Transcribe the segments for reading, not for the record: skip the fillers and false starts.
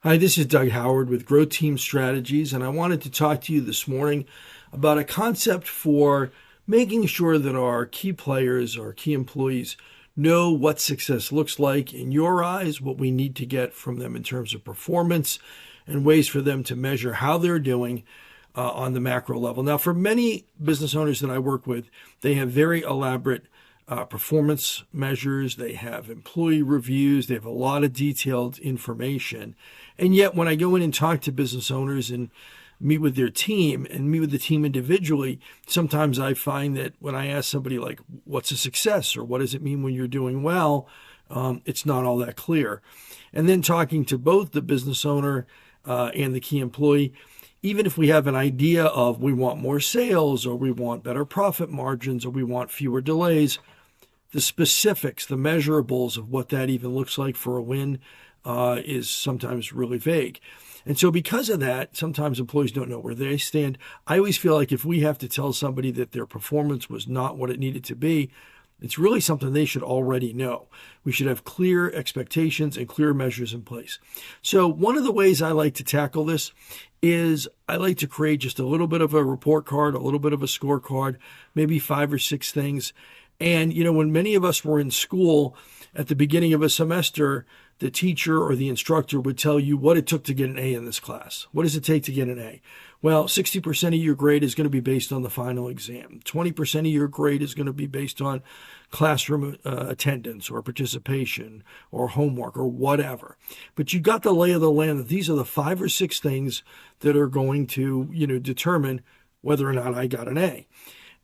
Hi, this is Doug Howard with Grow Team Strategies, and I wanted to talk to you this morning about a concept for making sure that our key players, our key employees, know what success looks like in your eyes, what we need to get from them in terms of performance, and ways for them to measure how they're doing on the macro level. Now, for many business owners that I work with, they have very elaborate performance measures, they have employee reviews, they have a lot of detailed information. And yet, when I go in and talk to business owners and meet with their team and meet with the team individually, sometimes I find that when I ask somebody, like, what's a success or what does it mean when you're doing well, it's not all that clear. And then talking to both the business owner and the key employee, even if we have an idea of we want more sales or we want better profit margins or we want fewer delays, the specifics, the measurables of what that even looks like for a win is sometimes really vague. And so because of that, sometimes employees don't know where they stand. I always feel like if we have to tell somebody that their performance was not what it needed to be, it's really something they should already know. We should have clear expectations and clear measures in place. So one of the ways I like to tackle this is I like to create just a little bit of a report card, a little bit of a scorecard, maybe 5 or 6 things. And, when many of us were in school at the beginning of a semester, the teacher or the instructor would tell you what it took to get an A in this class. What does it take to get an A? Well, 60% of your grade is going to be based on the final exam. 20% of your grade is going to be based on classroom attendance or participation or homework or whatever. But you got the lay of the land that these are the 5 or 6 things that are going to, determine whether or not I got an A.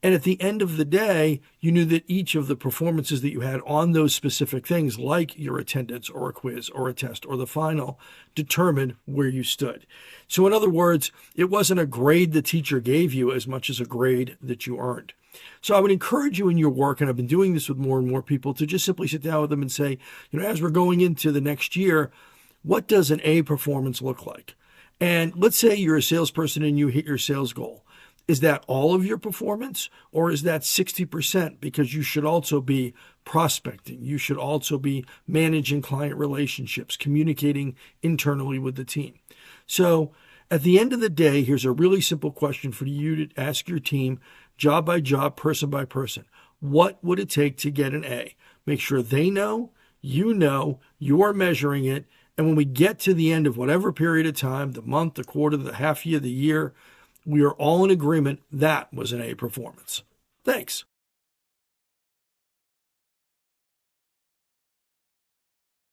And at the end of the day, you knew that each of the performances that you had on those specific things, like your attendance or a quiz or a test or the final, determined where you stood. So in other words, it wasn't a grade the teacher gave you as much as a grade that you earned. So I would encourage you in your work, and I've been doing this with more and more people, to just simply sit down with them and say, as we're going into the next year, what does an A performance look like? And let's say you're a salesperson and you hit your sales goal. Is that all of your performance, or is that 60%? Because you should also be prospecting. You should also be managing client relationships, communicating internally with the team. So at the end of the day, here's a really simple question for you to ask your team, job by job, person by person. What would it take to get an A? Make sure they know, you are measuring it. And when we get to the end of whatever period of time, the month, the quarter, the half year, the year, we are all in agreement that was an A performance. Thanks.